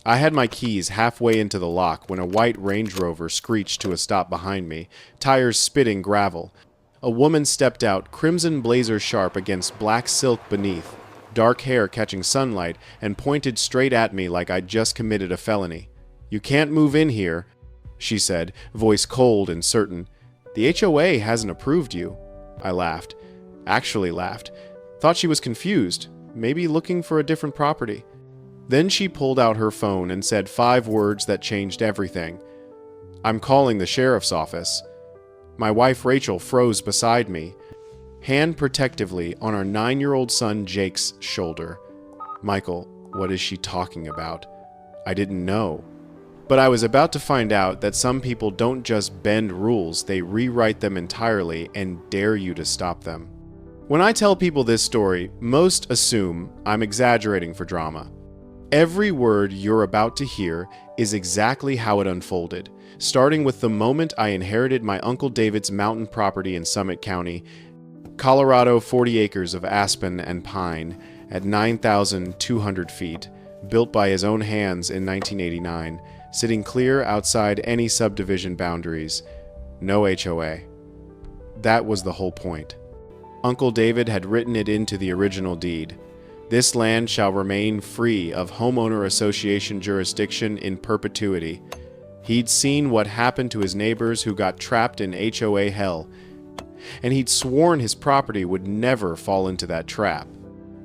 I had my keys halfway into the lock when a white Range Rover screeched to a stop behind me, tires spitting gravel. A woman stepped out, crimson blazer sharp against black silk beneath, dark hair catching sunlight, and pointed straight at me like I'd just committed a felony. "You can't move in here," she said, voice cold and certain. "The HOA hasn't approved you." I laughed. Actually laughed. Thought she was confused, maybe looking for a different property. Then she pulled out her phone and said 5 words that changed everything. "I'm calling the sheriff's office." My wife Rachel froze beside me, hand protectively on our 9-year-old son Jake's shoulder. "Michael, what is she talking about?" I didn't know. But I was about to find out that some people don't just bend rules, they rewrite them entirely and dare you to stop them. When I tell people this story, most assume I'm exaggerating for drama. Every word you're about to hear is exactly how it unfolded, starting with the moment I inherited my Uncle David's mountain property in Summit County, Colorado, 40 acres of aspen and pine at 9,200 feet, built by his own hands in 1989, sitting clear outside any subdivision boundaries. No HOA. That was the whole point. Uncle David had written it into the original deed. This land shall remain free of homeowner association jurisdiction in perpetuity. He'd seen what happened to his neighbors who got trapped in HOA hell, and he'd sworn his property would never fall into that trap.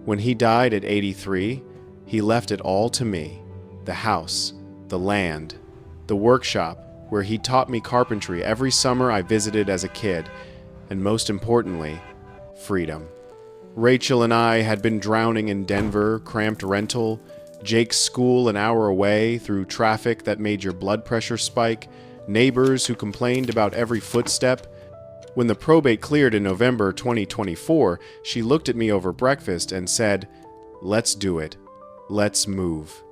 When he died at 83, he left it all to me. The house, the land, the workshop where he taught me carpentry every summer I visited as a kid, and most importantly, freedom. Rachel and I had been drowning in Denver, cramped rental, Jake's school an hour away, through traffic that made your blood pressure spike, neighbors who complained about every footstep. When the probate cleared in November 2024, she looked at me over breakfast and said, "Let's do it. Let's move."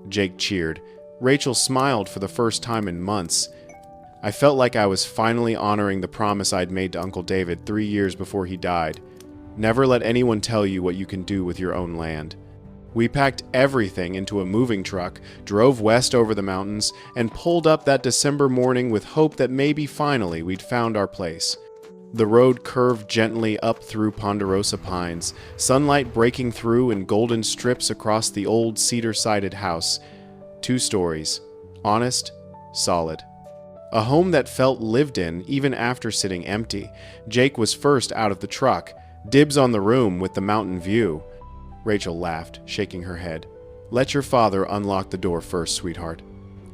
Jake cheered. Rachel smiled for the first time in months. I felt like I was finally honoring the promise I'd made to Uncle David 3 years before he died. Never let anyone tell you what you can do with your own land. We packed everything into a moving truck, drove west over the mountains, and pulled up that December morning with hope that maybe finally we'd found our place. The road curved gently up through ponderosa pines, sunlight breaking through in golden strips across the old cedar-sided house. 2 stories. Honest, solid. A home that felt lived in even after sitting empty. Jake was first out of the truck. Dibs on the room with the mountain view. Rachel laughed, shaking her head. "Let your father unlock the door first, sweetheart."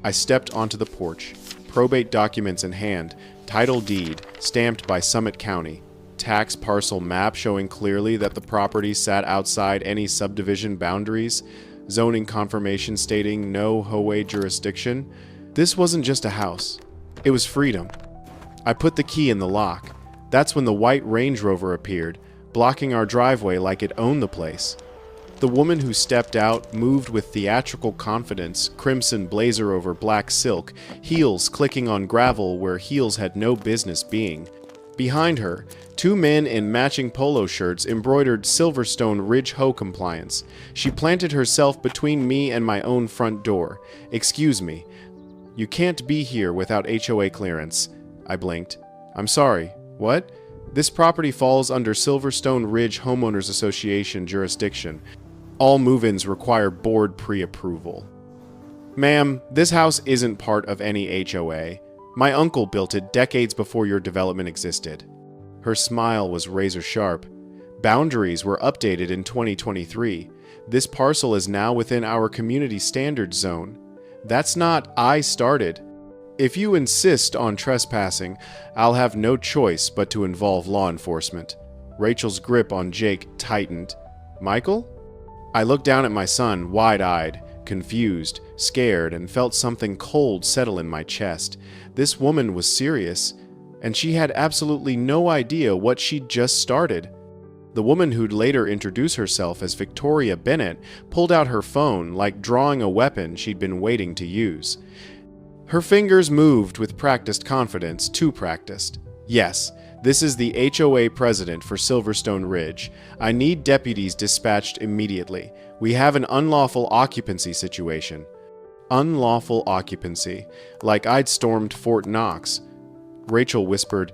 I stepped onto the porch, probate documents in hand, title deed, stamped by Summit County, tax parcel map showing clearly that the property sat outside any subdivision boundaries, zoning confirmation stating no HOA jurisdiction. This wasn't just a house. It was freedom. I put the key in the lock. That's when the white Range Rover appeared, blocking our driveway like it owned the place. The woman who stepped out moved with theatrical confidence, crimson blazer over black silk, heels clicking on gravel where heels had no business being. Behind her, 2 men in matching polo shirts embroidered Silverstone Ridge Hoe compliance. She planted herself between me and my own front door. "Excuse me. You can't be here without HOA clearance." I blinked. "I'm sorry. What?" "This property falls under Silverstone Ridge Homeowners Association jurisdiction. All move-ins require board pre-approval." "Ma'am, this house isn't part of any HOA. My uncle built it decades before your development existed." Her smile was razor-sharp. "Boundaries were updated in 2023. This parcel is now within our community standards zone. That's not 'I started.' If you insist on trespassing, I'll have no choice but to involve law enforcement." Rachel's grip on Jake tightened. "Michael?" I looked down at my son, wide-eyed, confused, scared, and felt something cold settle in my chest. This woman was serious, and she had absolutely no idea what she'd just started. The woman who'd later introduce herself as Victoria Bennett pulled out her phone like drawing a weapon she'd been waiting to use. Her fingers moved with practiced confidence, too practiced. "Yes, this is the HOA president for Silverstone Ridge. I need deputies dispatched immediately. We have an unlawful occupancy situation." Unlawful occupancy, like I'd stormed Fort Knox. Rachel whispered,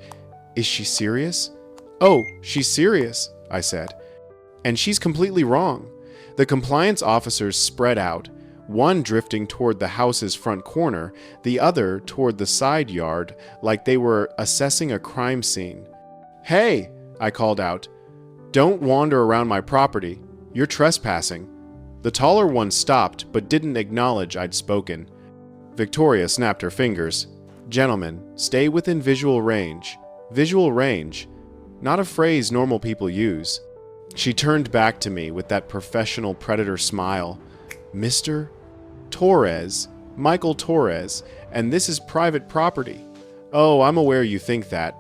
"Is she serious?" "Oh, she's serious," I said. "And she's completely wrong." The compliance officers spread out, one drifting toward the house's front corner, the other toward the side yard, like they were assessing a crime scene. "Hey," I called out, "don't wander around my property. You're trespassing." The taller one stopped, but didn't acknowledge I'd spoken. Victoria snapped her fingers. "Gentlemen, stay within visual range." Visual range, not a phrase normal people use. She turned back to me with that professional predator smile. "Mr. Torres, Michael Torres, and this is private property." "Oh, I'm aware you think that,"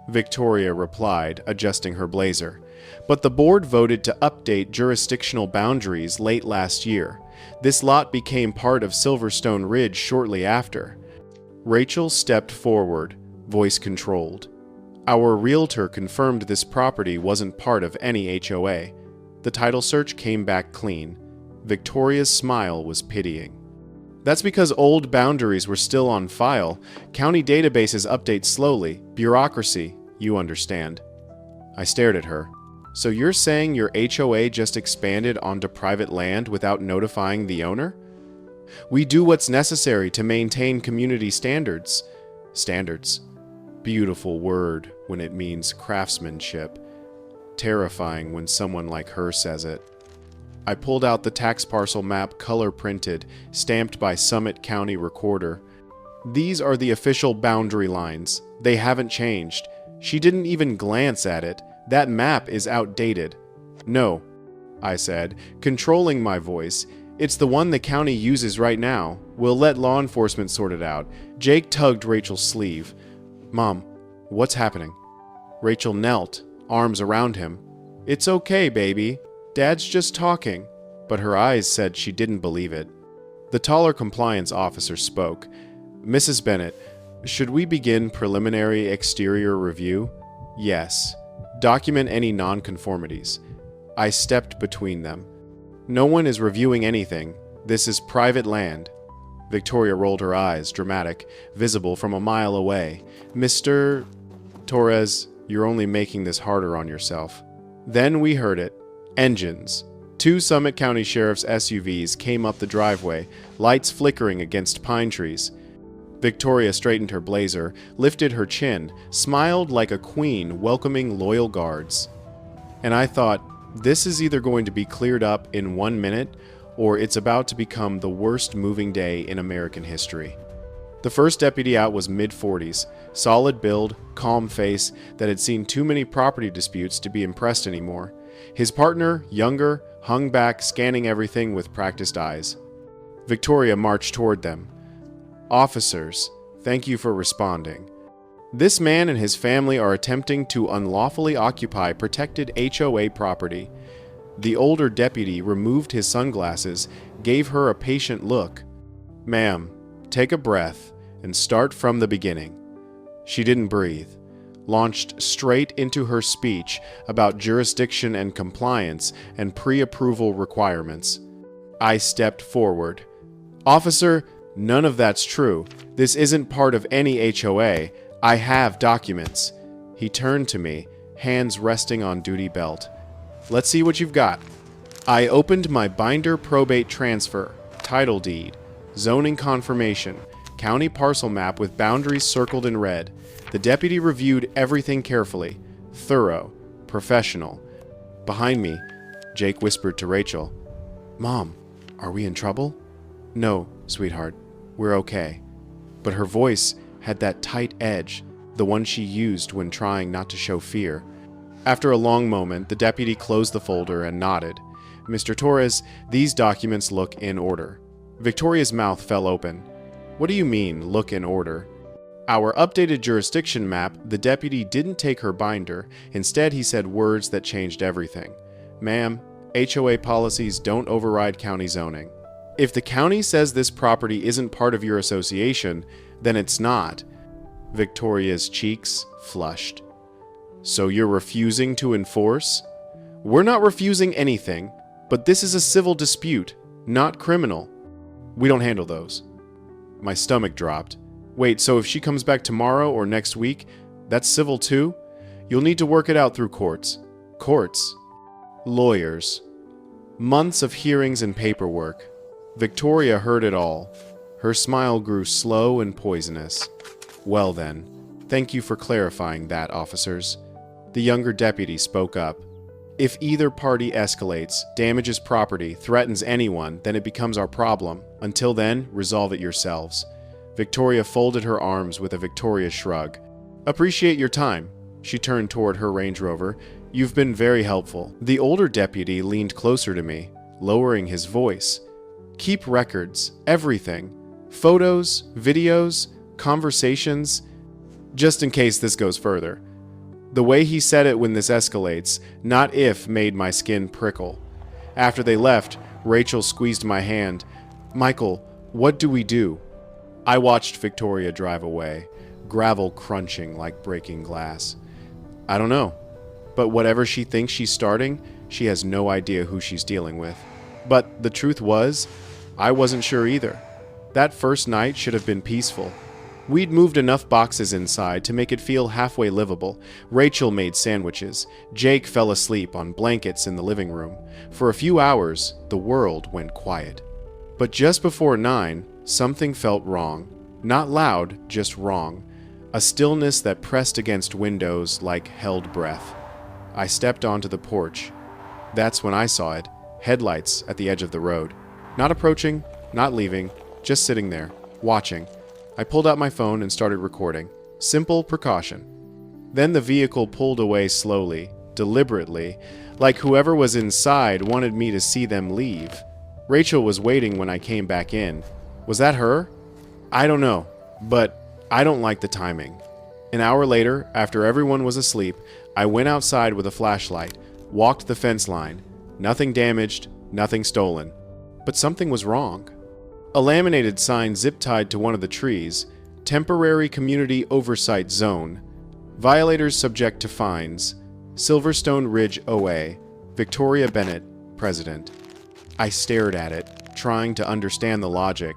Victoria replied, adjusting her blazer. "But the board voted to update jurisdictional boundaries late last year. This lot became part of Silverstone Ridge shortly after." Rachel stepped forward, voice controlled. "Our realtor confirmed this property wasn't part of any HOA. The title search came back clean." Victoria's smile was pitying. "That's because old boundaries were still on file. County databases update slowly. Bureaucracy, you understand." I stared at her. "So you're saying your HOA just expanded onto private land without notifying the owner?" "We do what's necessary to maintain community standards." Standards. Beautiful word when it means craftsmanship. Terrifying when someone like her says it. I pulled out the tax parcel map, color printed, stamped by Summit County Recorder. "These are the official boundary lines. They haven't changed." She didn't even glance at it. "That map is outdated." "No," I said, controlling my voice. "It's the one the county uses right now. We'll let law enforcement sort it out." Jake tugged Rachel's sleeve. "Mom, what's happening?" Rachel knelt, arms around him. "It's okay, baby. Dad's just talking." But her eyes said she didn't believe it. The taller compliance officer spoke. "Mrs. Bennett, should we begin preliminary exterior review?" "Yes. Document any nonconformities." I stepped between them. "No one is reviewing anything. This is private land." Victoria rolled her eyes, dramatic, visible from a mile away. "Mr. Torres, you're only making this harder on yourself." Then we heard it. Engines. 2 Summit County Sheriff's SUVs came up the driveway, lights flickering against pine trees. Victoria straightened her blazer, lifted her chin, smiled like a queen welcoming loyal guards. And I thought, this is either going to be cleared up in 1 minute, or it's about to become the worst moving day in American history. The first deputy out was mid-40s, solid build, calm face that had seen too many property disputes to be impressed anymore. His partner, younger, hung back, scanning everything with practiced eyes. Victoria marched toward them. "Officers, thank you for responding. This man and his family are attempting to unlawfully occupy protected HOA property." The older deputy removed his sunglasses, gave her a patient look. "Ma'am, take a breath and start from the beginning." She didn't breathe, launched straight into her speech about jurisdiction and compliance and pre-approval requirements. I stepped forward. "Officer, none of that's true. This isn't part of any HOA. I have documents." He turned to me, hands resting on duty belt. "Let's see what you've got." I opened my binder probate transfer, title deed, zoning confirmation, county parcel map with boundaries circled in red. The deputy reviewed everything carefully, thorough, professional. Behind me, Jake whispered to Rachel, "Mom, are we in trouble?" "No, sweetheart, we're okay." But her voice had that tight edge, the one she used when trying not to show fear. After a long moment, the deputy closed the folder and nodded. "Mr. Torres, these documents look in order." Victoria's mouth fell open. "What do you mean, look in order?" Our updated jurisdiction map, the deputy didn't take her binder. Instead, he said words that changed everything. "Ma'am, HOA policies don't override county zoning. If the county says this property isn't part of your association, then it's not." Victoria's cheeks flushed. "So you're refusing to enforce?" "We're not refusing anything, but this is a civil dispute, not criminal." We don't handle those. My stomach dropped. Wait, so if she comes back tomorrow or next week, that's civil too? You'll need to work it out through courts. Courts? Lawyers. Months of hearings and paperwork. Victoria heard it all. Her smile grew slow and poisonous. Well then, thank you for clarifying that, officers. The younger deputy spoke up. If either party escalates, damages property, threatens anyone, then it becomes our problem. Until then, resolve it yourselves. Victoria folded her arms with a victorious shrug. Appreciate your time. She turned toward her Range Rover. You've been very helpful. The older deputy leaned closer to me, lowering his voice. Keep records, everything. Photos, videos, conversations, just in case this goes further. The way he said it when this escalates, not if, made my skin prickle. After they left, Rachel squeezed my hand. Michael, what do we do? I watched Victoria drive away, gravel crunching like breaking glass. I don't know, but whatever she thinks she's starting, she has no idea who she's dealing with. But the truth was, I wasn't sure either. That first night should have been peaceful. We'd moved enough boxes inside to make it feel halfway livable. Rachel made sandwiches. Jake fell asleep on blankets in the living room. For a few hours, the world went quiet. But just before 9, something felt wrong. Not loud, just wrong. A stillness that pressed against windows like held breath. I stepped onto the porch. That's when I saw it. Headlights at the edge of the road. Not approaching, not leaving, just sitting there, watching. I pulled out my phone and started recording. Simple precaution. Then the vehicle pulled away slowly, deliberately, like whoever was inside wanted me to see them leave. Rachel was waiting when I came back in. Was that her? I don't know, but I don't like the timing. An hour later, after everyone was asleep, I went outside with a flashlight, walked the fence line. Nothing damaged, nothing stolen. But something was wrong. A laminated sign zip-tied to one of the trees, Temporary Community Oversight Zone, Violators subject to fines, Silverstone Ridge OA, Victoria Bennett, President. I stared at it, trying to understand the logic.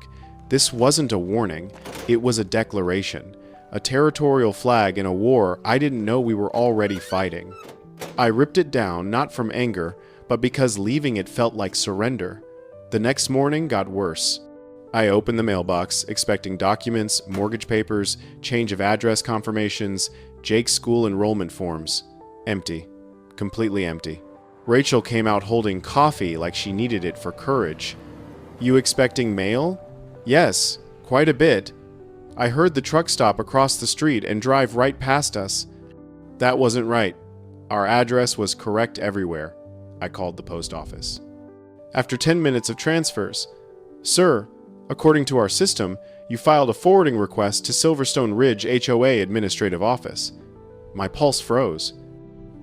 This wasn't a warning, it was a declaration, a territorial flag in a war I didn't know we were already fighting. I ripped it down, not from anger, but because leaving it felt like surrender. The next morning got worse. I opened the mailbox, expecting documents, mortgage papers, change of address confirmations, Jake's school enrollment forms. Empty. Completely empty. Rachel came out holding coffee like she needed it for courage. You expecting mail? Yes, quite a bit. I heard the truck stop across the street and drive right past us. That wasn't right. Our address was correct everywhere. I called the post office. After 10 minutes of transfers, Sir, according to our system, you filed a forwarding request to Silverstone Ridge HOA Administrative Office. My pulse froze.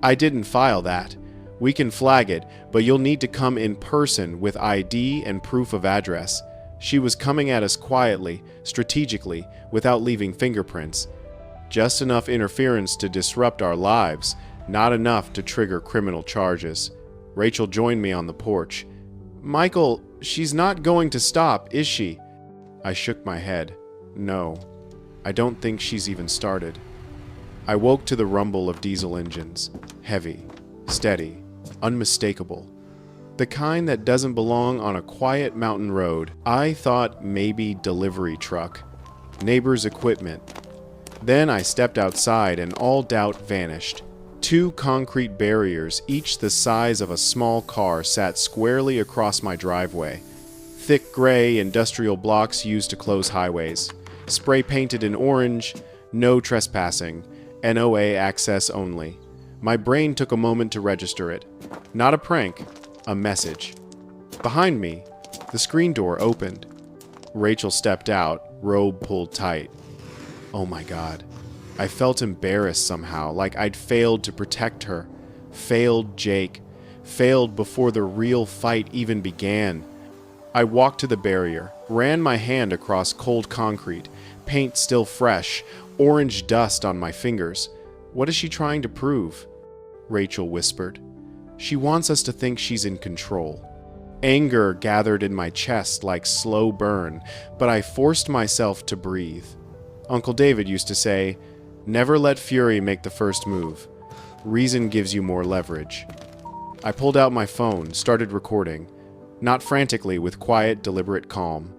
I didn't file that. We can flag it, but you'll need to come in person with ID and proof of address. She was coming at us quietly, strategically, without leaving fingerprints. Just enough interference to disrupt our lives, not enough to trigger criminal charges. Rachel joined me on the porch. Michael, she's not going to stop, is she? I shook my head. No, I don't think she's even started. I woke to the rumble of diesel engines. Heavy, steady, unmistakable. The kind that doesn't belong on a quiet mountain road. I thought maybe delivery truck. Neighbor's equipment. Then I stepped outside and all doubt vanished. 2 concrete barriers, each the size of a small car, sat squarely across my driveway. Thick gray industrial blocks used to close highways. Spray painted in orange, no trespassing, NOA access only. My brain took a moment to register it. Not a prank, a message. Behind me, the screen door opened. Rachel stepped out, robe pulled tight. Oh my God. I felt embarrassed somehow, like I'd failed to protect her. Failed Jake. Failed before the real fight even began. I walked to the barrier, ran my hand across cold concrete, paint still fresh, orange dust on my fingers. What is she trying to prove? Rachel whispered. She wants us to think she's in control. Anger gathered in my chest like slow burn, but I forced myself to breathe. Uncle David used to say, "Never let fury make the first move. Reason gives you more leverage." I pulled out my phone, started recording, not frantically, with quiet, deliberate calm.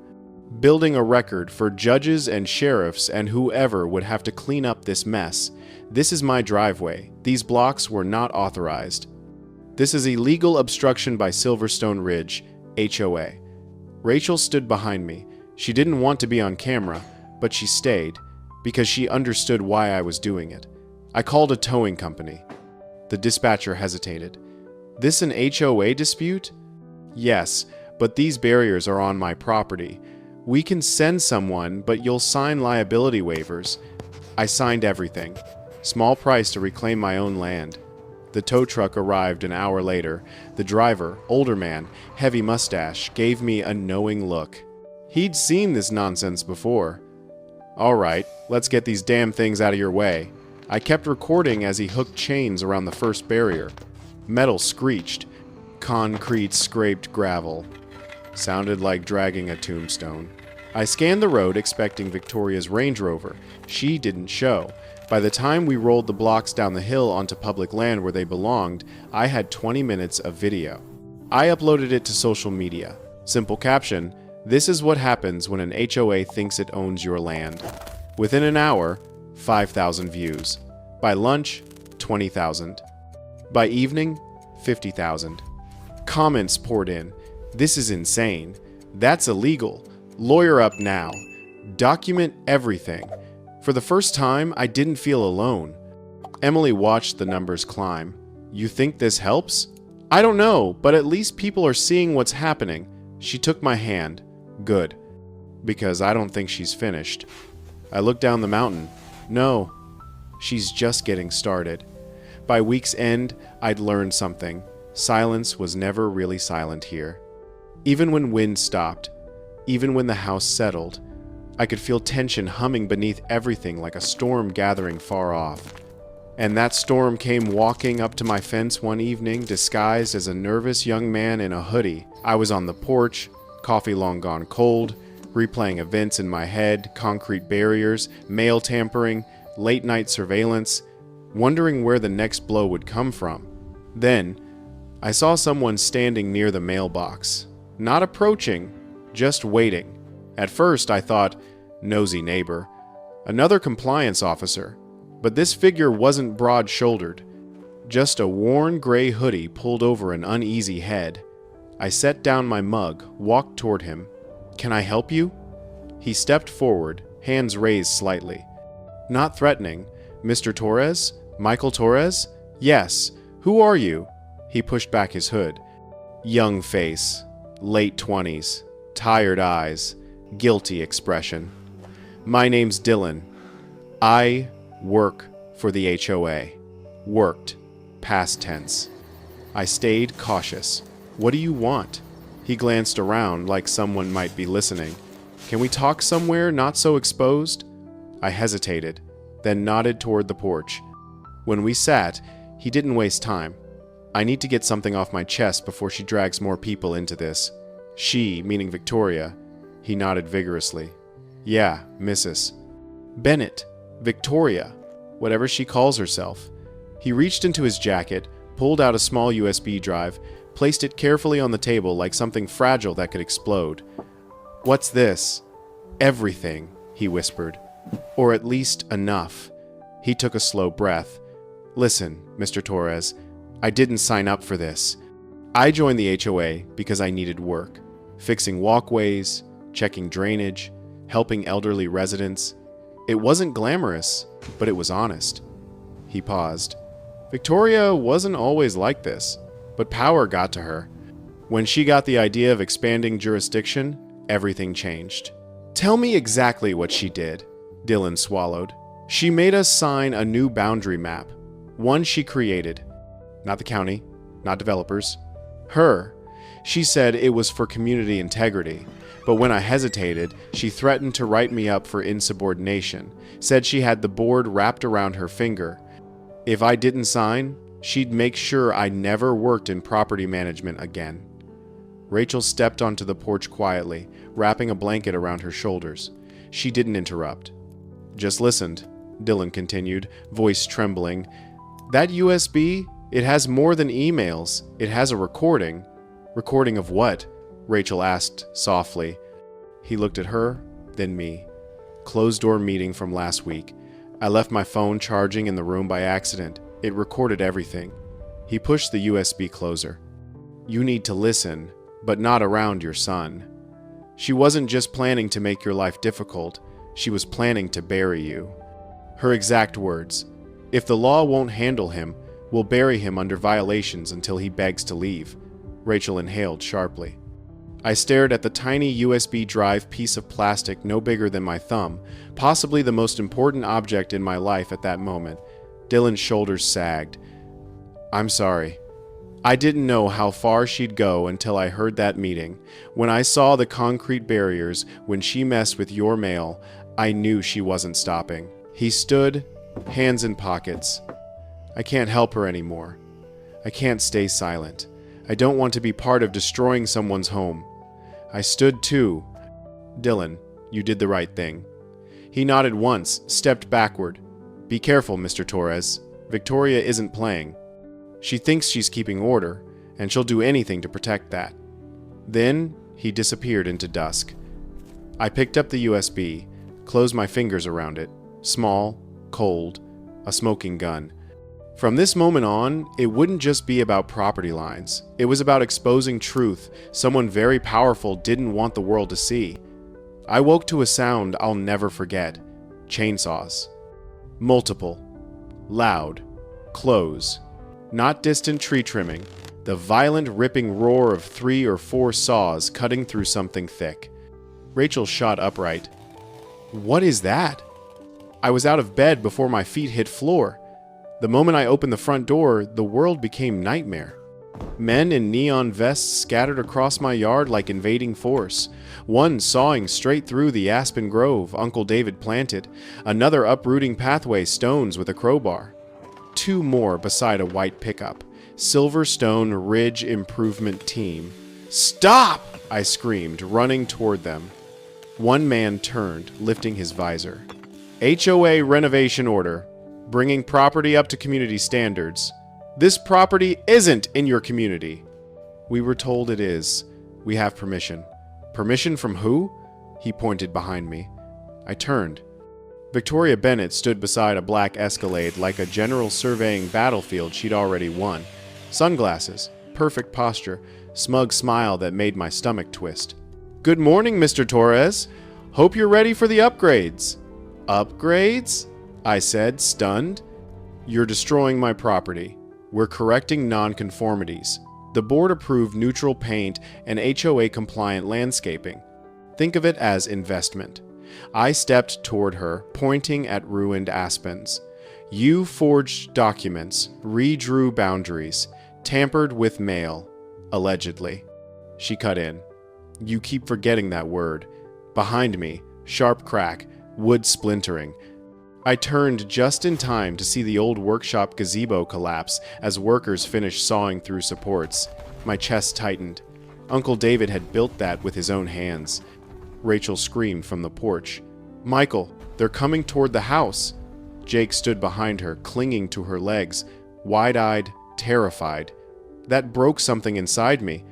Building a record for judges and sheriffs and whoever would have to clean up this mess. This is my driveway. These blocks were not authorized. This is illegal obstruction by Silverstone Ridge, HOA. Rachel stood behind me. She didn't want to be on camera, but she stayed, because she understood why I was doing it. I called a towing company. The dispatcher hesitated. "This an HOA dispute?" "Yes, but these barriers are on my property. We can send someone, but you'll sign liability waivers." I signed everything. Small price to reclaim my own land. The tow truck arrived an hour later. The driver, older man, heavy mustache, gave me a knowing look. He'd seen this nonsense before. "All right, let's get these damn things out of your way." I kept recording as he hooked chains around the first barrier. Metal screeched. Concrete scraped gravel. Sounded like dragging a tombstone. I scanned the road expecting Victoria's Range Rover. She didn't show. By the time we rolled the blocks down the hill onto public land where they belonged, I had 20 minutes of video. I uploaded it to social media. Simple caption: "This is what happens when an HOA thinks it owns your land." Within an hour, 5,000 views. By lunch, 20,000. By evening, 50,000. Comments poured in. "This is insane. That's illegal. Lawyer up now. Document everything." For the first time, I didn't feel alone. Emily watched the numbers climb. "You think this helps?" "I don't know, but at least people are seeing what's happening." She took my hand. "Good. Because I don't think she's finished." I looked down the mountain. No, she's just getting started. By week's end, I'd learned something. Silence was never really silent here. Even when wind stopped, even when the house settled, I could feel tension humming beneath everything like a storm gathering far off. And that storm came walking up to my fence one evening, disguised as a nervous young man in a hoodie. I was on the porch, coffee long gone cold, replaying events in my head, concrete barriers, mail tampering, late-night surveillance, wondering where the next blow would come from. Then, I saw someone standing near the mailbox. Not approaching, just waiting. At first, I thought, nosy neighbor, another compliance officer. But this figure wasn't broad-shouldered. Just a worn gray hoodie pulled over an uneasy head. I set down my mug, walked toward him. "Can I help you?" He stepped forward, hands raised slightly. Not threatening. "Mr. Torres? Michael Torres?" "Yes. Who are you?" He pushed back his hood. Young face, late 20s, tired eyes, guilty expression. "My name's Dylan. I work for the HOA." Worked. Past tense. I stayed cautious. "What do you want?" He glanced around like someone might be listening. "Can we talk somewhere not so exposed?" I hesitated, then nodded toward the porch. When we sat, he didn't waste time. "I need to get something off my chest before she drags more people into this." "She," meaning Victoria. He nodded vigorously. "Yeah, Mrs. Bennett. Victoria. Whatever she calls herself." He reached into his jacket, pulled out a small USB drive, placed it carefully on the table like something fragile that could explode. "What's this?" "Everything," he whispered. "Or at least enough." He took a slow breath. "Listen, Mr. Torres, I didn't sign up for this. I joined the HOA because I needed work. Fixing walkways, checking drainage, helping elderly residents. It wasn't glamorous, but it was honest." He paused. Victoria wasn't always like this, but power got to her. When she got the idea of expanding jurisdiction, everything changed. "Tell me exactly what she did." Dylan swallowed. "She made us sign a new boundary map. One she created. Not the county, not developers. Her. She said it was for community integrity. But when I hesitated, she threatened to write me up for insubordination. Said she had the board wrapped around her finger. If I didn't sign, she'd make sure I never worked in property management again." Rachel stepped onto the porch quietly, wrapping a blanket around her shoulders. She didn't interrupt. "Just listened," Dylan continued, voice trembling. "That USB, it has more than emails. It has a recording." "Recording of what?" Rachel asked softly. He looked at her, then me. "Closed-door meeting from last week. I left my phone charging in the room by accident. It recorded everything." He pushed the USB closer. "You need to listen, but not around your son. She wasn't just planning to make your life difficult. She was planning to bury you." Her exact words. "If the law won't handle him, we'll bury him under violations until he begs to leave." Rachel inhaled sharply. I stared at the tiny USB drive piece of plastic no bigger than my thumb, possibly the most important object in my life at that moment. Dylan's shoulders sagged. "I'm sorry. I didn't know how far she'd go until I heard that meeting. When I saw the concrete barriers, when she messed with your mail, I knew she wasn't stopping." He stood, hands in pockets. "I can't help her anymore. I can't stay silent. I don't want to be part of destroying someone's home." I stood too. "Dylan, you did the right thing." He nodded once, stepped backward. "Be careful, Mr. Torres. Victoria isn't playing. She thinks she's keeping order, and she'll do anything to protect that." Then he disappeared into dusk. I picked up the USB, closed my fingers around it. Small, cold, a smoking gun. From this moment on, it wouldn't just be about property lines. It was about exposing truth someone very powerful didn't want the world to see. I woke to a sound I'll never forget. Chainsaws. Multiple. Loud. Close. Not distant tree trimming. The violent ripping roar of 3 or 4 saws cutting through something thick. Rachel shot upright. "What is that?" I was out of bed before my feet hit floor. The moment I opened the front door, the world became nightmare. Men in neon vests scattered across my yard like invading force. One sawing straight through the aspen grove Uncle David planted, another uprooting pathway stones with a crowbar. 2 more beside a white pickup. Silverstone Ridge Improvement Team. "Stop!" I screamed, running toward them. One man turned, lifting his visor. "HOA renovation order. Bringing property up to community standards. This property isn't in your community." "We were told it is. We have permission." "Permission from who?" He pointed behind me. I turned. Victoria Bennett stood beside a black Escalade like a general surveying battlefield she'd already won. Sunglasses, perfect posture, smug smile that made my stomach twist. "Good morning, Mr. Torres. Hope you're ready for the upgrades." "Upgrades?" I said, stunned. "You're destroying my property. We're correcting nonconformities. The board approved neutral paint and HOA-compliant landscaping. Think of it as investment." I stepped toward her, pointing at ruined aspens. "You forged documents, redrew boundaries, tampered with mail, allegedly." She cut in. "You keep forgetting that word." Behind me, sharp crack, wood splintering. I turned just in time to see the old workshop gazebo collapse as workers finished sawing through supports. My chest tightened. Uncle David had built that with his own hands. Rachel screamed from the porch. "Michael, they're coming toward the house." Jake stood behind her, clinging to her legs, wide-eyed, terrified. That broke something inside me.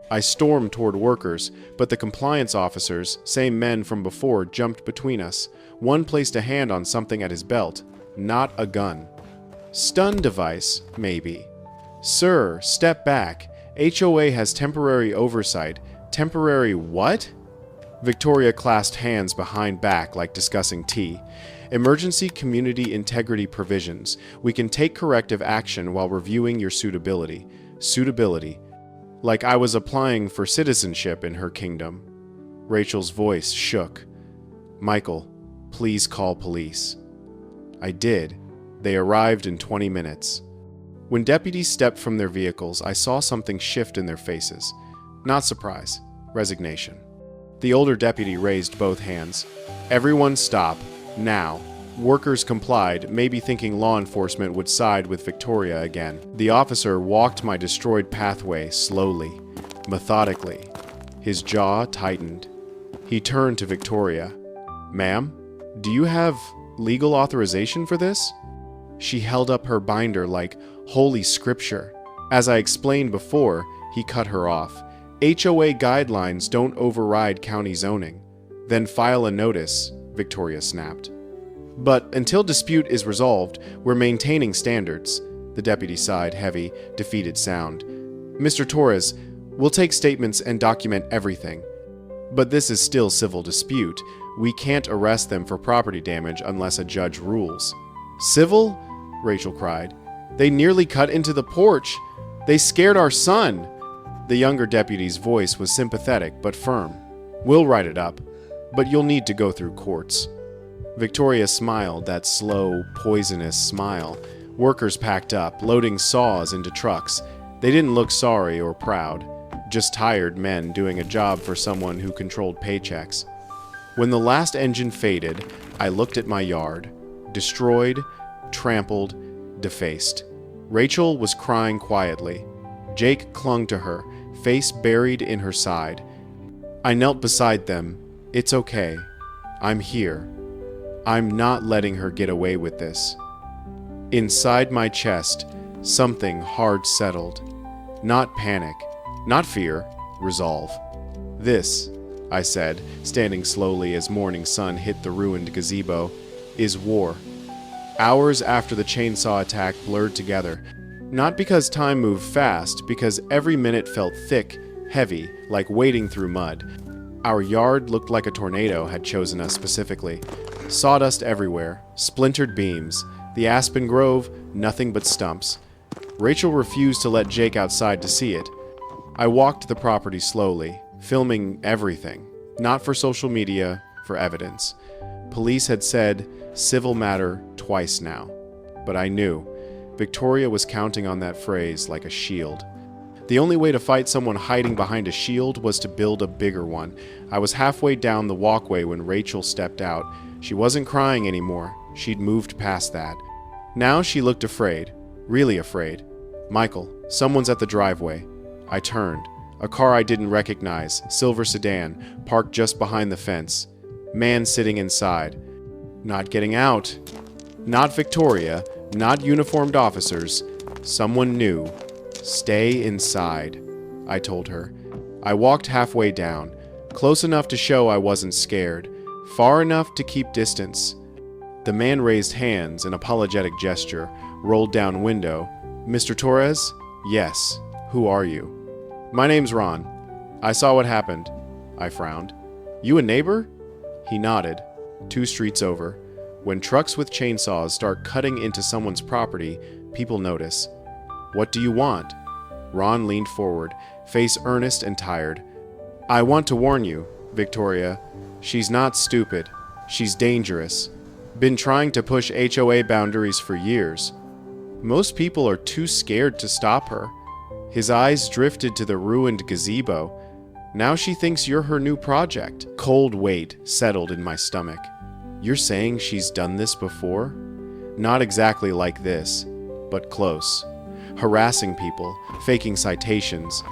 I stormed toward workers, but the compliance officers, same men from before, jumped between us. One placed a hand on something at his belt, not a gun. "Stun device, maybe." "Sir, step back. HOA has temporary oversight." "Temporary what?" Victoria clasped hands behind back like discussing tea. "Emergency community integrity provisions. We can take corrective action while reviewing your suitability." Suitability. Like I was applying for citizenship in her kingdom. Rachel's voice shook. "Michael, please call police." I did. They arrived in 20 minutes. When deputies stepped from their vehicles, I saw something shift in their faces. Not surprise, resignation. The older deputy raised both hands. "Everyone stop, now." Workers complied, maybe thinking law enforcement would side with Victoria again. The officer walked my destroyed pathway slowly. methodically. His jaw tightened. He turned to Victoria. "Ma'am, do you have legal authorization for this?" She held up her binder like holy scripture. As I explained before, he cut her off. "HOA guidelines don't override county zoning." "Then file a notice," Victoria snapped. "But until dispute is resolved, we're maintaining standards." The deputy sighed, heavy, defeated sound. "Mr. Torres, we'll take statements and document everything. But this is still civil dispute. We can't arrest them for property damage unless a judge rules." "Civil?" Rachel cried. "They nearly cut into the porch. They scared our son." The younger deputy's voice was sympathetic but firm. "We'll write it up, but you'll need to go through courts." Victoria smiled, that slow, poisonous smile. Workers packed up, loading saws into trucks. They didn't look sorry or proud, just tired men doing a job for someone who controlled paychecks. When the last engine faded, I looked at my yard. Destroyed, trampled, defaced. Rachel was crying quietly. Jake clung to her, face buried in her side. I knelt beside them. "It's okay. I'm here. I'm not letting her get away with this." Inside my chest, something hard settled. Not panic, not fear, resolve. "This," I said, standing slowly as morning sun hit the ruined gazebo, "is war." Hours after the chainsaw attack blurred together. Not because time moved fast, because every minute felt thick, heavy, like wading through mud. Our yard looked like a tornado had chosen us specifically. Sawdust everywhere, splintered beams. The aspen grove, nothing but stumps. Rachel refused to let Jake outside to see it. I walked the property slowly, filming everything. Not for social media, for evidence. Police had said civil matter twice now. But I knew. Victoria was counting on that phrase like a shield. The only way to fight someone hiding behind a shield was to build a bigger one. I was halfway down the walkway when Rachel stepped out. She wasn't crying anymore. She'd moved past that. Now she looked afraid. Really afraid. "Michael, someone's at the driveway." I turned. A car I didn't recognize, silver sedan, parked just behind the fence. Man sitting inside. Not getting out. Not Victoria. Not uniformed officers. Someone new. "Stay inside," I told her. I walked halfway down, close enough to show I wasn't scared, far enough to keep distance. The man raised hands, an apologetic gesture, rolled down window. "Mr. Torres?" "Yes. Who are you?" "My name's Ron. I saw what happened." I frowned. "You a neighbor?" He nodded. 2 streets over. When trucks with chainsaws start cutting into someone's property, people notice. "What do you want?" Ron leaned forward, face earnest and tired. "I want to warn you, Victoria. She's not stupid. She's dangerous. Been trying to push HOA boundaries for years. Most people are too scared to stop her." His eyes drifted to the ruined gazebo. "Now she thinks you're her new project." Cold weight settled in my stomach. "You're saying she's done this before?" "Not exactly like this, but close. Harassing people, faking citations,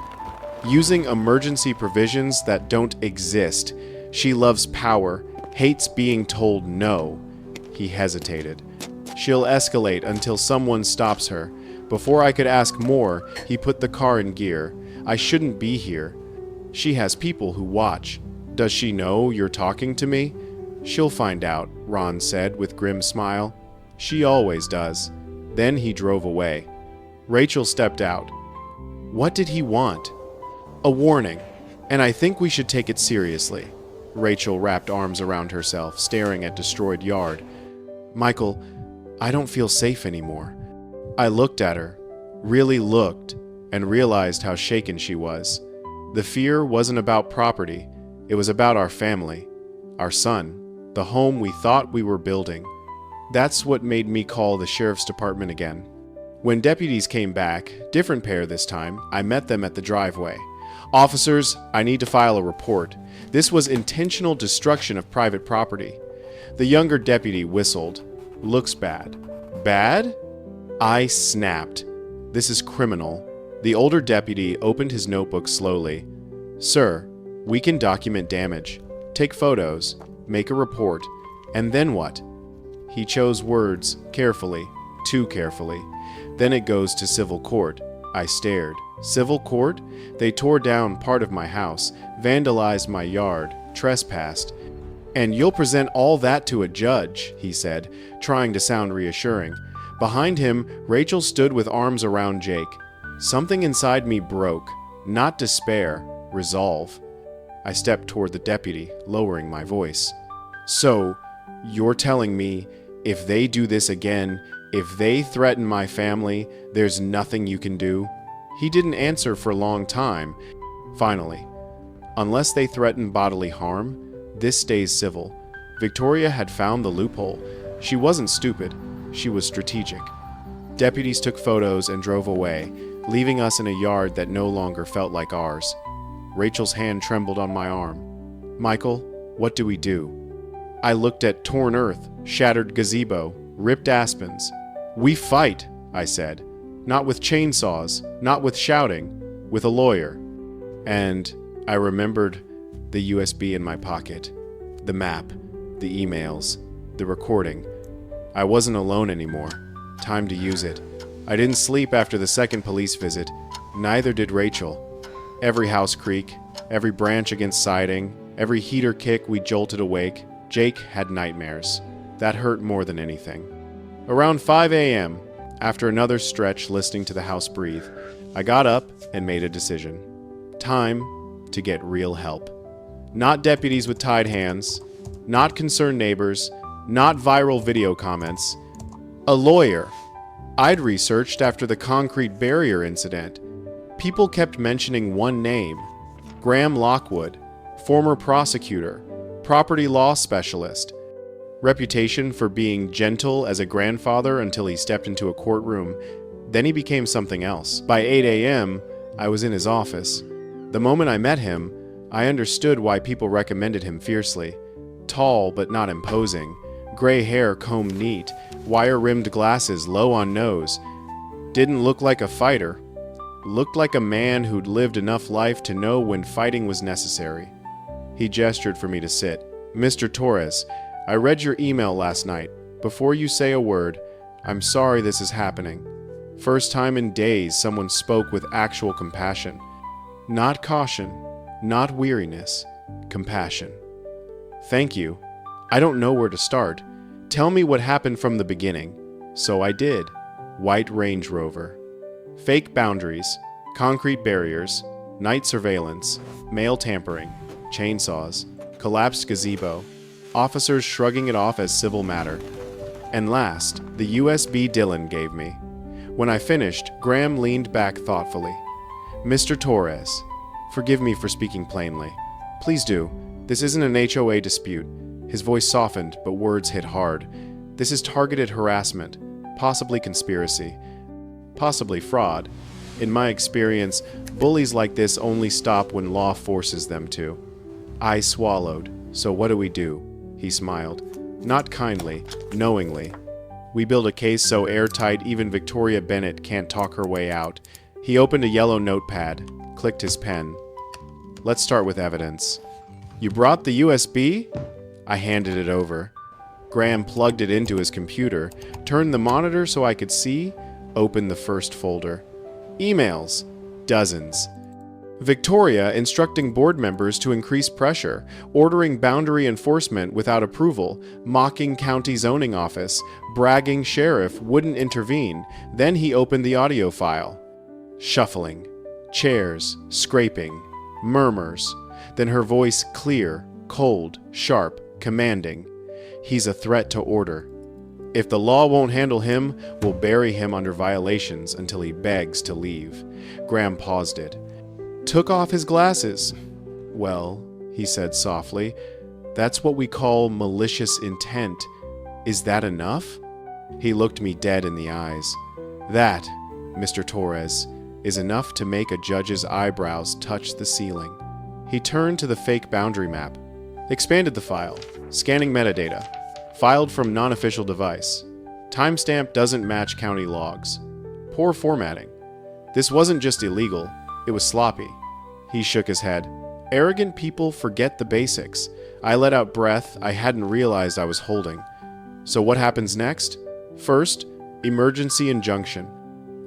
using emergency provisions that don't exist. She loves power, hates being told no." He hesitated. "She'll escalate until someone stops her." Before I could ask more, he put the car in gear. "I shouldn't be here. She has people who watch. Does she know you're talking to me?" "She'll find out," Ron said with grim smile. "She always does." Then he drove away. Rachel stepped out. What did he want? "A warning, and I think we should take it seriously." Rachel wrapped arms around herself, staring at destroyed yard. "Michael, I don't feel safe anymore." I looked at her, really looked, and realized how shaken she was. The fear wasn't about property. It was about our family, our son, the home we thought we were building. That's what made me call the sheriff's department again. When deputies came back, different pair this time, I met them at the driveway. "Officers, I need to file a report. This was intentional destruction of private property." The younger deputy whistled. "Looks bad." "Bad?" I snapped. "This is criminal. The older deputy opened his notebook slowly. "Sir, we can document damage, take photos, make a report, and then what?" He chose words carefully, too carefully. "Then it goes to civil court." I stared. Civil court? They tore down part of my house, vandalized my yard, trespassed. "And you'll present all that to a judge," he said, trying to sound reassuring. Behind him, Rachel stood with arms around Jake. Something inside me broke. Not despair, resolve. I stepped toward the deputy, lowering my voice. "So, you're telling me, if they do this again, if they threaten my family, there's nothing you can do?" He didn't answer for a long time. Finally, "Unless they threaten bodily harm, this stays civil." Victoria had found the loophole. She wasn't stupid. She was strategic. Deputies took photos and drove away, leaving us in a yard that no longer felt like ours. Rachel's hand trembled on my arm. "Michael, what do we do?" I looked at torn earth, shattered gazebo, ripped aspens. "We fight," I said. "Not with chainsaws, not with shouting, with a lawyer." And I remembered the USB in my pocket, the map, the emails, the recording. I wasn't alone anymore. Time to use it. I didn't sleep after the second police visit. Neither did Rachel. Every house creak, every branch against siding, every heater kick we jolted awake, Jake had nightmares. That hurt more than anything. Around 5 a.m., after another stretch listening to the house breathe, I got up and made a decision. Time to get real help. Not deputies with tied hands, not concerned neighbors, not viral video comments. A lawyer. I'd researched after the concrete barrier incident. People kept mentioning one name: Graham Lockwood, former prosecutor, property law specialist. Reputation for being gentle as a grandfather until he stepped into a courtroom. Then he became something else. By 8 a.m., I was in his office. The moment I met him, I understood why people recommended him fiercely. Tall but not imposing, gray hair combed neat, wire-rimmed glasses low on nose. Didn't look like a fighter. Looked like a man who'd lived enough life to know when fighting was necessary. He gestured for me to sit. "Mr. Torres, I read your email last night. Before you say a word, I'm sorry this is happening. First time in days someone spoke with actual compassion. Not caution, not weariness, compassion. Thank you. I don't know where to start. Tell me what happened from the beginning." So I did. White Range Rover. Fake boundaries, concrete barriers, night surveillance, mail tampering, chainsaws, collapsed gazebo, officers shrugging it off as civil matter. And last, the USB Dylan gave me. When I finished, Graham leaned back thoughtfully. "Mr. Torres, forgive me for speaking plainly. Please do. This isn't an HOA dispute." His voice softened, but words hit hard. "This is targeted harassment, possibly conspiracy, possibly fraud. In my experience, bullies like this only stop when law forces them to." I swallowed. "So what do we do?" He smiled. Not kindly, knowingly. "We build a case so airtight even Victoria Bennett can't talk her way out." He opened a yellow notepad, clicked his pen. "Let's start with evidence." "You brought the USB?" I handed it over. Graham plugged it into his computer, turned the monitor so I could see, opened the first folder. Emails. Dozens. Victoria instructing board members to increase pressure, ordering boundary enforcement without approval, mocking county zoning office, bragging sheriff wouldn't intervene. Then he opened the audio file. Shuffling. Chairs. Scraping. Murmurs. Then her voice clear, cold, sharp, commanding. "He's a threat to order. If the law won't handle him, we'll bury him under violations until he begs to leave." Graham paused it. "Took off his glasses." "Well," he said softly, "that's what we call malicious intent. Is that enough?" He looked me dead in the eyes. "That, Mr. Torres, is enough to make a judge's eyebrows touch the ceiling." He turned to the fake boundary map, expanded the file, scanning metadata, filed from non-official device. Timestamp doesn't match county logs. Poor formatting. This wasn't just illegal, it was sloppy. He shook his head. Arrogant people forget the basics. I let out breath I hadn't realized I was holding. So what happens next? First, emergency injunction.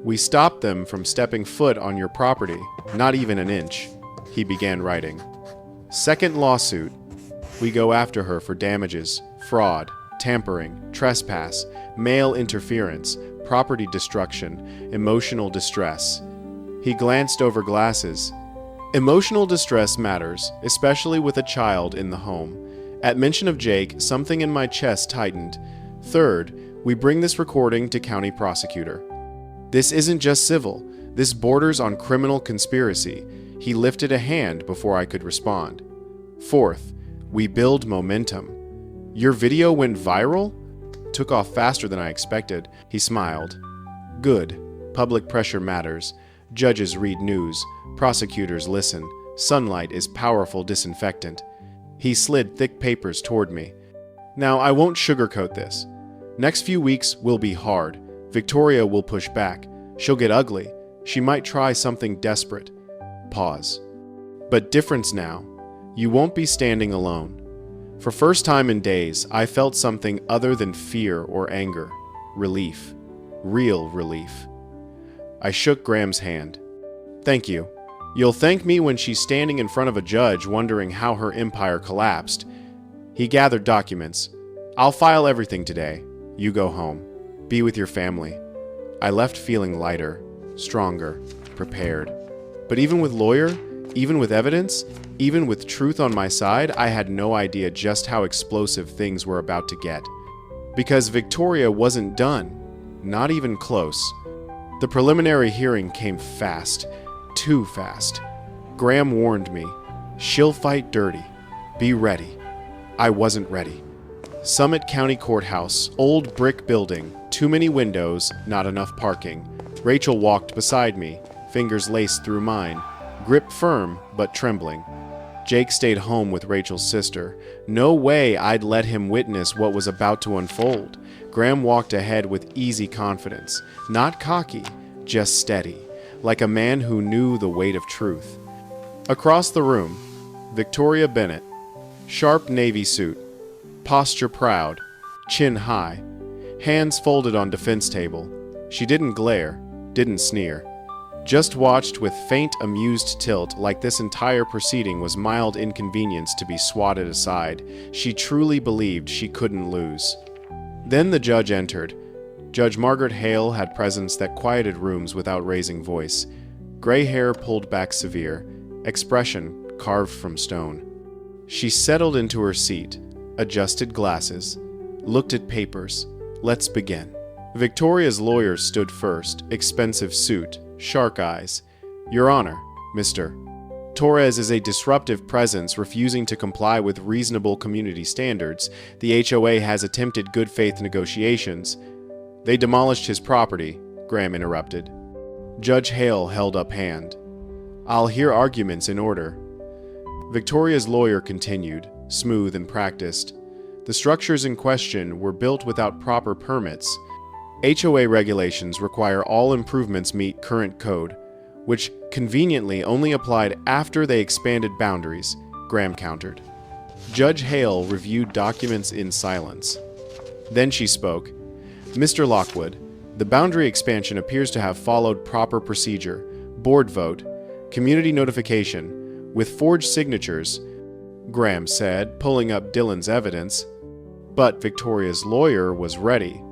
We stop them from stepping foot on your property, not even an inch. He began writing. Second lawsuit. We go after her for damages, fraud, tampering, trespass, mail interference, property destruction, emotional distress. He glanced over glasses. Emotional distress matters, especially with a child in the home. At mention of Jake, something in my chest tightened. Third, we bring this recording to county prosecutor. This isn't just civil. This borders on criminal conspiracy. He lifted a hand before I could respond. Fourth, we build momentum. Your video went viral? Took off faster than I expected. He smiled. Good. Public pressure matters. Judges read news. Prosecutors listen. Sunlight is powerful disinfectant. He slid thick papers toward me. Now, I won't sugarcoat this. Next few weeks will be hard. Victoria will push back. She'll get ugly. She might try something desperate. Pause. But difference now. You won't be standing alone. For first time in days, I felt something other than fear or anger. Relief. Real relief. I shook Graham's hand. Thank you. You'll thank me when she's standing in front of a judge wondering how her empire collapsed. He gathered documents. I'll file everything today. You go home. Be with your family. I left feeling lighter, stronger, prepared. But even with lawyer, even with evidence, even with truth on my side, I had no idea just how explosive things were about to get. Because Victoria wasn't done. Not even close. The preliminary hearing came fast. Too fast. Graham warned me. She'll fight dirty. Be ready. I wasn't ready. Summit County Courthouse, old brick building, too many windows, not enough parking. Rachel walked beside me, fingers laced through mine, grip firm but trembling. Jake stayed home with Rachel's sister. No way I'd let him witness what was about to unfold. Graham walked ahead with easy confidence, not cocky, just steady, like a man who knew the weight of truth. Across the room, Victoria Bennett, sharp navy suit, posture proud, chin high, hands folded on defense table. She didn't glare, didn't sneer, just watched with faint amused tilt like this entire proceeding was mild inconvenience to be swatted aside. She truly believed she couldn't lose. Then the judge entered. Judge Margaret Hale had presence that quieted rooms without raising voice. Gray hair pulled back severe, expression carved from stone. She settled into her seat, adjusted glasses, looked at papers. Let's begin. Victoria's lawyer stood first, expensive suit, shark eyes. Your Honor, Mr. Torres is a disruptive presence refusing to comply with reasonable community standards. The HOA has attempted good faith negotiations. They demolished his property, Graham interrupted. Judge Hale held up hand. I'll hear arguments in order. Victoria's lawyer continued, smooth and practiced. The structures in question were built without proper permits. HOA regulations require all improvements meet current code, which conveniently only applied after they expanded boundaries, Graham countered. Judge Hale reviewed documents in silence. Then she spoke. Mr. Lockwood, the boundary expansion appears to have followed proper procedure, board vote, community notification, with forged signatures, Graham said, pulling up Dylan's evidence. But Victoria's lawyer was ready.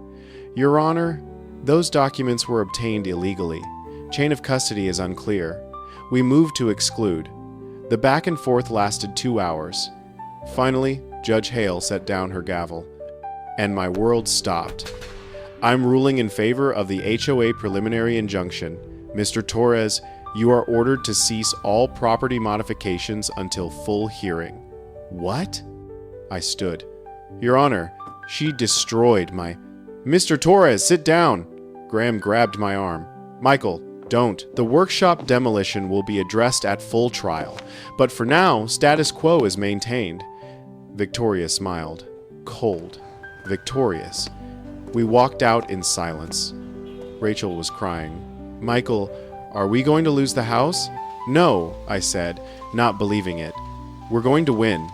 Your Honor, those documents were obtained illegally. Chain of custody is unclear. We moved to exclude. The back and forth lasted 2 hours. Finally, Judge Hale set down her gavel, and my world stopped. I'm ruling in favor of the HOA preliminary injunction. Mr. Torres, you are ordered to cease all property modifications until full hearing. What? I stood. Your Honor, she destroyed my... Mr. Torres, sit down! Graham grabbed my arm. Michael, don't. The workshop demolition will be addressed at full trial. But for now, status quo is maintained. Victoria smiled. Cold. Victorious. We walked out in silence. Rachel was crying. Michael, Are we going to lose the house? No, I said, not believing it. We're going to win.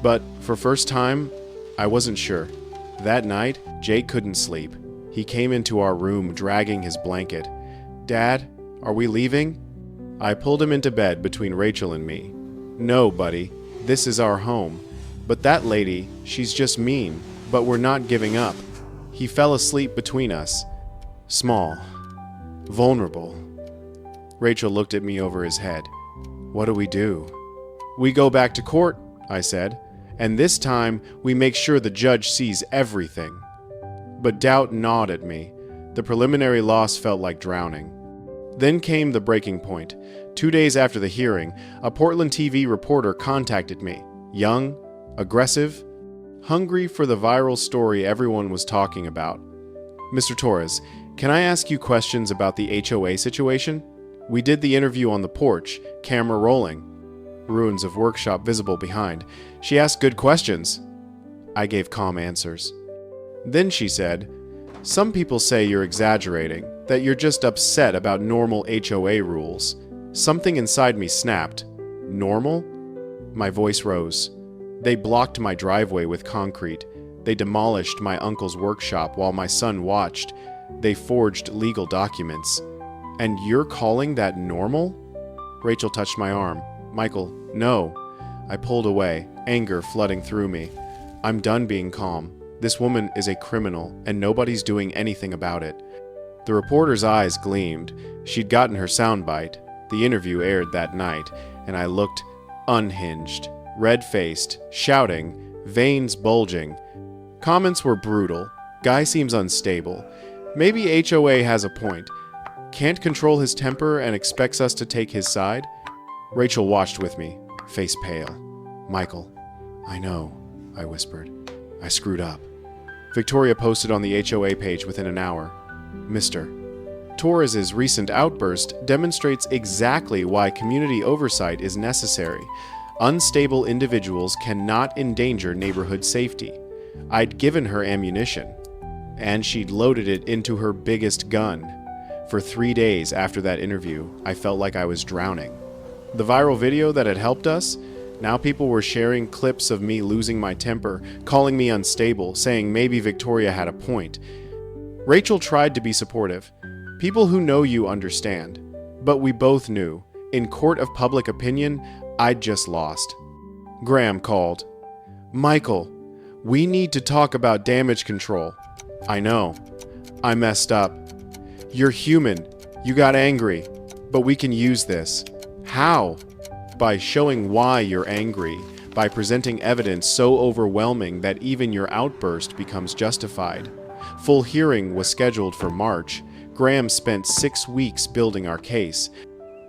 But for first time, I wasn't sure. That night, Jake couldn't sleep. He came into our room dragging his blanket. Dad, are we leaving? I pulled him into bed between Rachel and me. No, buddy, this is our home. But that lady, she's just mean, but we're not giving up. He fell asleep between us. Small. Vulnerable. Rachel looked at me over his head. What do we do? We go back to court, I said, and this time we make sure the judge sees everything. But doubt gnawed at me. The preliminary loss felt like drowning. Then came the breaking point. 2 days after the hearing, a Portland TV reporter contacted me. Young, aggressive, hungry for the viral story everyone was talking about. Mr. Torres, can I ask you questions about the HOA situation? We did the interview on the porch, camera rolling. Ruins of workshop visible behind. She asked good questions. I gave calm answers. Then she said, some people say you're exaggerating, that you're just upset about normal HOA rules. Something inside me snapped. Normal? My voice rose. They blocked my driveway with concrete. They demolished my uncle's workshop while my son watched. They forged legal documents. And you're calling that normal? Rachel touched my arm. Michael, no. I pulled away, anger flooding through me. I'm done being calm. This woman is a criminal, and nobody's doing anything about it. The reporter's eyes gleamed. She'd gotten her soundbite. The interview aired that night, and I looked unhinged, red-faced, shouting, veins bulging. Comments were brutal. Guy seems unstable. Maybe HOA has a point. Can't control his temper and expects us to take his side? Rachel watched with me, face pale. Michael, I know, I whispered. I screwed up. Victoria posted on the HOA page within an hour. Mr. Torres's recent outburst demonstrates exactly why community oversight is necessary. Unstable individuals cannot endanger neighborhood safety. I'd given her ammunition, and she'd loaded it into her biggest gun. For 3 days after that interview, I felt like I was drowning. The viral video that had helped us, now people were sharing clips of me losing my temper, calling me unstable, saying maybe Victoria had a point. Rachel tried to be supportive. People who know you understand. But we both knew, in court of public opinion, I'd just lost. Graham called. Michael, we need to talk about damage control. I know. I messed up. You're human. You got angry. But we can use this. How? By showing why you're angry. By presenting evidence so overwhelming that even your outburst becomes justified. Full hearing was scheduled for March. Graham spent 6 weeks building our case.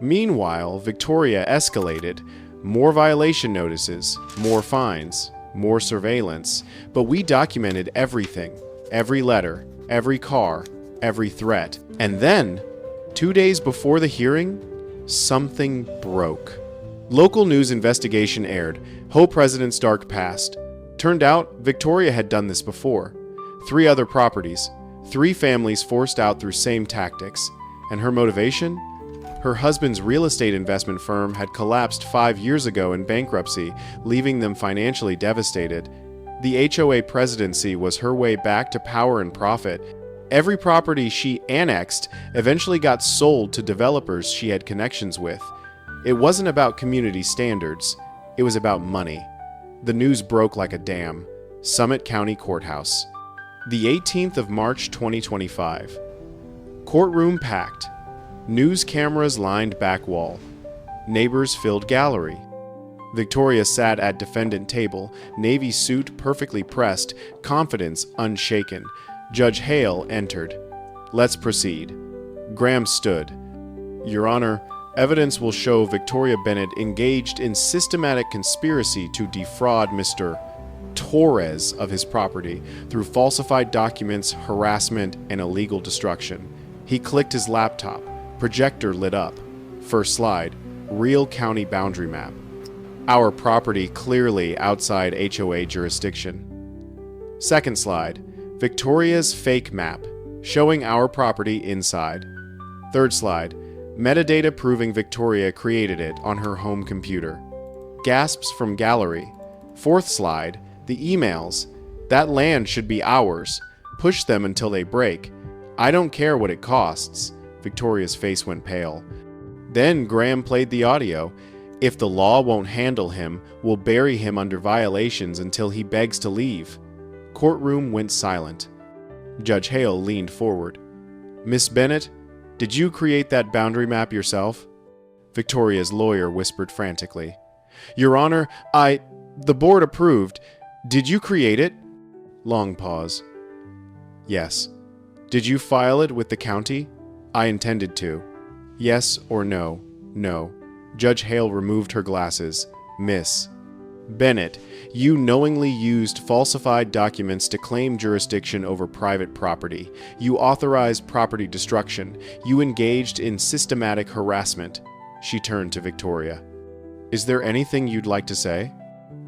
Meanwhile, Victoria escalated. More violation notices, more fines, more surveillance. But we documented everything. Every letter, every car, every threat. And then, 2 days before the hearing, something broke. Local news investigation aired. HOA president's dark past. Turned out, Victoria had done this before. 3 other properties. 3 families forced out through same tactics. And her motivation? Her husband's real estate investment firm had collapsed 5 years ago in bankruptcy, leaving them financially devastated. The HOA presidency was her way back to power and profit. Every property she annexed eventually got sold to developers she had connections with. It wasn't about community standards. It was about money. The news broke like a dam. Summit County Courthouse. The 18th of March 2025. Courtroom packed. News cameras lined back wall. Neighbors filled gallery. Victoria sat at defendant table, navy suit perfectly pressed, confidence unshaken. Judge Hale entered. Let's proceed. Graham stood. Your Honor, evidence will show Victoria Bennett engaged in systematic conspiracy to defraud Mr. Torres of his property through falsified documents, harassment, and illegal destruction. He clicked his laptop. Projector lit up. First slide, real county boundary map. Our property clearly outside HOA jurisdiction. Second slide, Victoria's fake map, showing our property inside. Third slide, Metadata proving Victoria created it on her home computer. Gasps from gallery. Fourth slide, the emails. That land should be ours. Push them until they break. I don't care what it costs. Victoria's face went pale. Then Graham played the audio. If the law won't handle him, we'll bury him under violations until he begs to leave. Courtroom went silent. Judge Hale leaned forward. Miss Bennett, did you create that boundary map yourself? Victoria's lawyer whispered frantically. Your Honor, the board approved. Did you create it? Long pause. Yes. Did you file it with the county? I intended to. Yes or no? No. Judge Hale removed her glasses. Miss Bennett, you knowingly used falsified documents to claim jurisdiction over private property. You authorized property destruction. You engaged in systematic harassment. She turned to Victoria. Is there anything you'd like to say?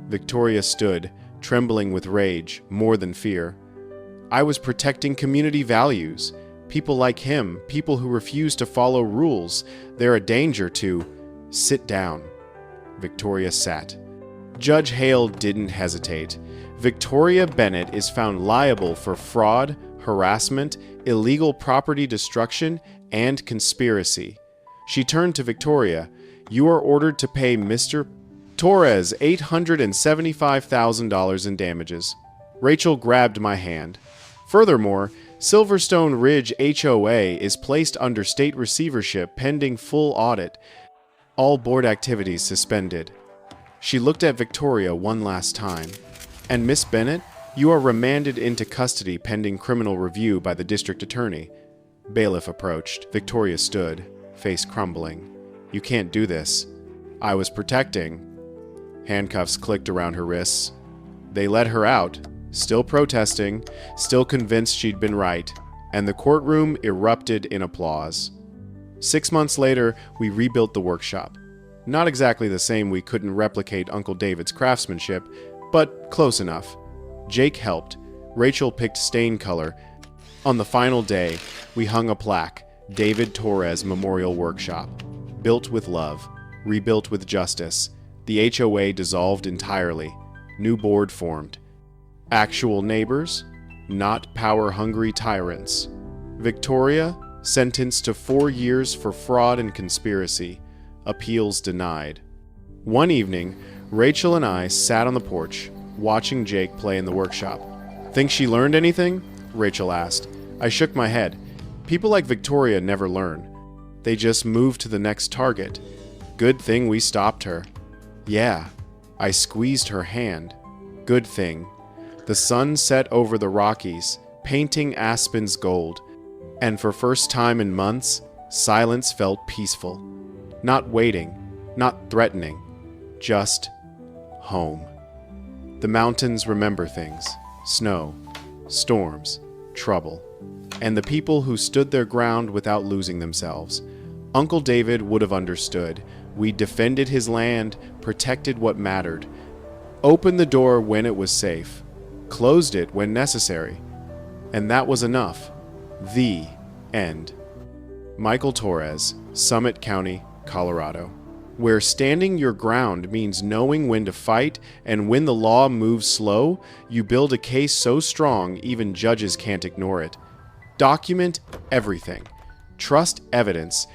Victoria stood, trembling with rage, more than fear. I was protecting community values. People like him, people who refuse to follow rules, they're a danger to... Sit down. Victoria sat. Judge Hale didn't hesitate. Victoria Bennett is found liable for fraud, harassment, illegal property destruction, and conspiracy. She turned to Victoria. You are ordered to pay Mr. Torres $875,000 in damages. Rachel grabbed my hand. Furthermore, Silverstone Ridge HOA is placed under state receivership pending full audit. All board activities suspended. She looked at Victoria one last time. And Miss Bennett, you are remanded into custody pending criminal review by the district attorney. Bailiff approached. Victoria stood, face crumbling. You can't do this. I was protecting. Handcuffs clicked around her wrists. They let her out, still protesting, still convinced she'd been right, and the courtroom erupted in applause. 6 months later, we rebuilt the workshop. Not exactly the same, we couldn't replicate Uncle David's craftsmanship, but close enough. Jake helped. Rachel picked stain color. On the final day, we hung a plaque, David Torres Memorial Workshop. Built with love, rebuilt with justice. The HOA dissolved entirely. New board formed. Actual neighbors, not power-hungry tyrants. Victoria, sentenced to 4 years for fraud and conspiracy. Appeals denied. One evening, Rachel and I sat on the porch, watching Jake play in the workshop. Think she learned anything? Rachel asked. I shook my head. People like Victoria never learn. They just move to the next target. Good thing we stopped her. Yeah, I squeezed her hand. Good thing. The sun set over the Rockies, painting Aspen's gold. And for first time in months, silence felt peaceful. Not waiting, not threatening, just home. The mountains remember things. Snow, storms, trouble. And the people who stood their ground without losing themselves. Uncle David would have understood. We defended his land, protected what mattered. Opened the door when it was safe. Closed it when necessary. And that was enough. The end. Michael Torres, Summit County, Colorado. Where standing your ground means knowing when to fight, and when the law moves slow, you build a case so strong even judges can't ignore it. Document everything. Trust evidence,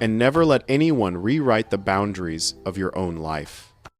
and never let anyone rewrite the boundaries of your own life.